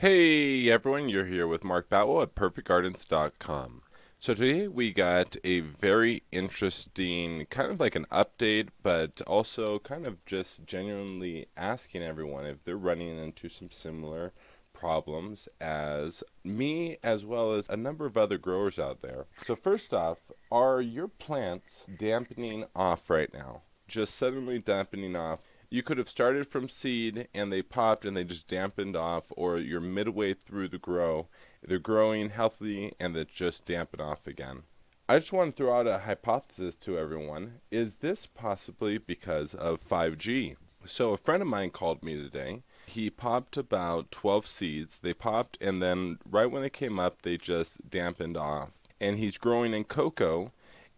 Hey everyone, you're here with Mark Batwell at perfectgardens.com. So today we got a very interesting, kind of like an update, but also kind of just genuinely asking everyone if they're running into some similar problems as me, as well as a number of other growers out there. So first off, are your plants dampening off right now? Just suddenly dampening off? You could have started from seed and they popped and they just dampened off, or you're midway through the grow, they're growing healthy and they just dampen off again. I just want to throw out a hypothesis to everyone. Is this possibly because of 5G? So a friend of mine called me today. He popped about 12 seeds. They popped and then right when they came up, they just dampened off. And he's growing in cocoa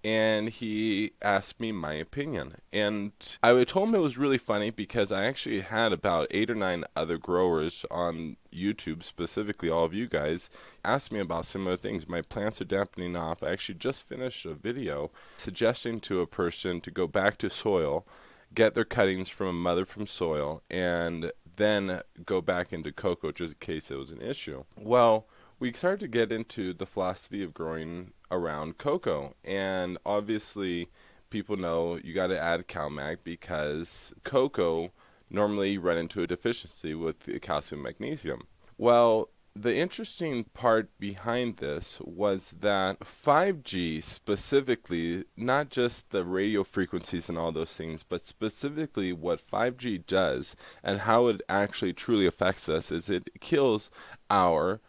and he asked me my opinion. And I told him it was really funny because I actually had about 8 or 9 other growers on YouTube, specifically all of you guys, ask me about similar things. My plants are dampening off. I actually just finished a video suggesting to a person to go back to soil, get their cuttings from a mother from soil, and then go back into cocoa just in case it was an issue. Well, we started to get into the philosophy of growing around cocoa, and obviously people know you got to add CalMag because cocoa normally you run into a deficiency with calcium magnesium. Well, the interesting part behind this was that 5G specifically, not just the radio frequencies and all those things, but specifically what 5G does and how it actually truly affects us is it kills our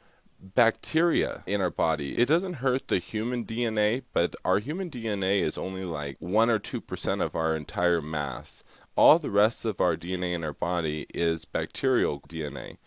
bacteria in our body. It doesn't hurt the human DNA, but our human DNA is only like 1 or 2% of our entire mass. All the rest of our DNA in our body is bacterial DNA.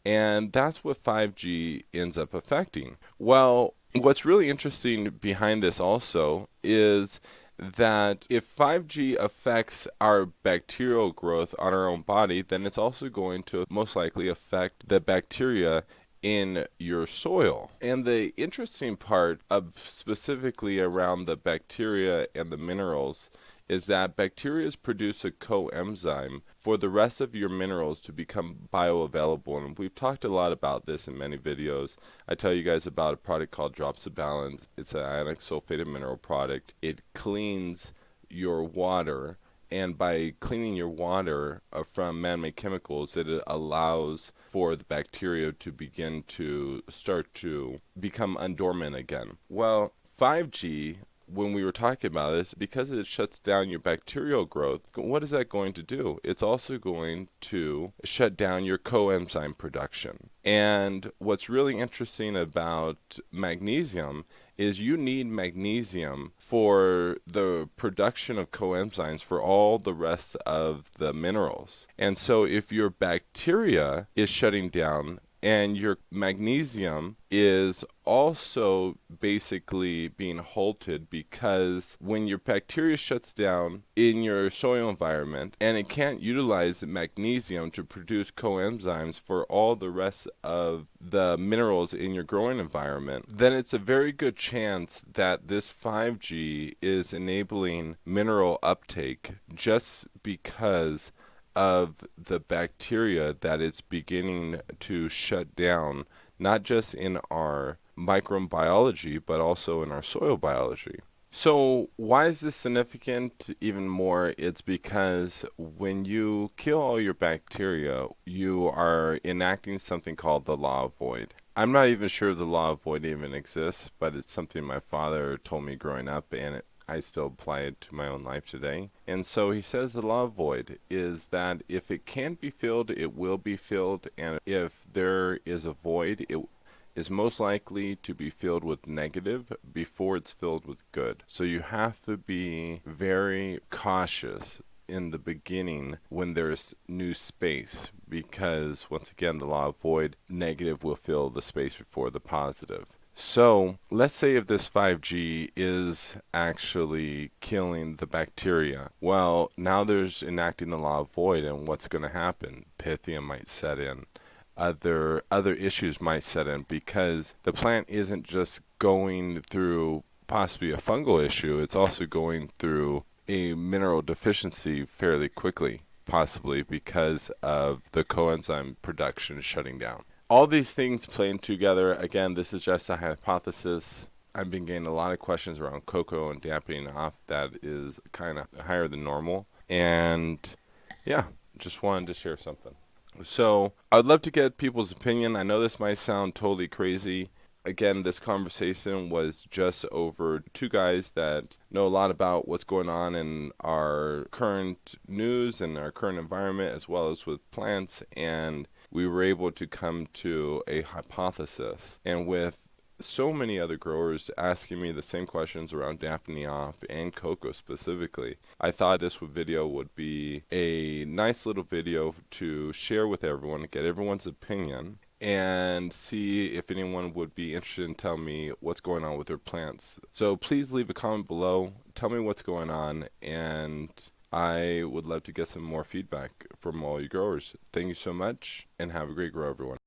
And that's what 5G ends up affecting. Well, what's really interesting behind this also is that if 5G affects our bacterial growth on our own body, then it's also going to most likely affect the bacteria in your soil. And the interesting part of specifically around the bacteria and the minerals is that bacteria produce a coenzyme for the rest of your minerals to become bioavailable. And we've talked a lot about this in many videos. I tell you guys about a product called Drops of Balance. It's an ionic sulfated mineral product. It cleans your water, and by cleaning your water from man-made chemicals, it allows for the bacteria to begin to start to become undormant again. Well, 5G, when we were talking about this, because it shuts down your bacterial growth, what is that going to do? It's also going to shut down your coenzyme production. And what's really interesting about magnesium is you need magnesium for the production of coenzymes for all the rest of the minerals. And so if your bacteria is shutting down and your magnesium is also basically being halted, because when your bacteria shuts down in your soil environment and it can't utilize magnesium to produce coenzymes for all the rest of the minerals in your growing environment, then it's a very good chance that this 5G is enabling mineral uptake just because of the bacteria that it's beginning to shut down, not just in our microbiology, but also in our soil biology. So why is this significant even more? It's because when you kill all your bacteria, you are enacting something called the law of void. I'm not even sure the law of void even exists, but it's something my father told me growing up, and I still apply it to my own life today. And so he says the law of void is that if it can't be filled, it will be filled, and if there is a void, it is most likely to be filled with negative before it's filled with good. So you have to be very cautious in the beginning when there's new space, because once again, the law of void, negative will fill the space before the positive. So let's say if this 5G is actually killing the bacteria, well, now there's enacting the law of void, and what's going to happen? Pythium might set in. Other issues might set in, because the plant isn't just going through possibly a fungal issue, it's also going through a mineral deficiency fairly quickly, possibly because of the coenzyme production shutting down. all these things playing together, again, this is just a hypothesis. I've been getting a lot of questions around cocoa and dampening off that is kind of higher than normal. And yeah, just wanted to share something. So I'd love to get people's opinion. I know this might sound totally crazy. Again, this conversation was just over two guys that know a lot about what's going on in our current news and our current environment, as well as with plants. And we were able to come to a hypothesis. And with so many other growers asking me the same questions around dampening off and cocoa specifically, I thought this video would be a nice little video to share with everyone, get everyone's opinion, and see if anyone would be interested in telling me what's going on with their plants. So please leave a comment below, tell me what's going on, and I would love to get some more feedback from all you growers. Thank you so much, and have a great grow, everyone.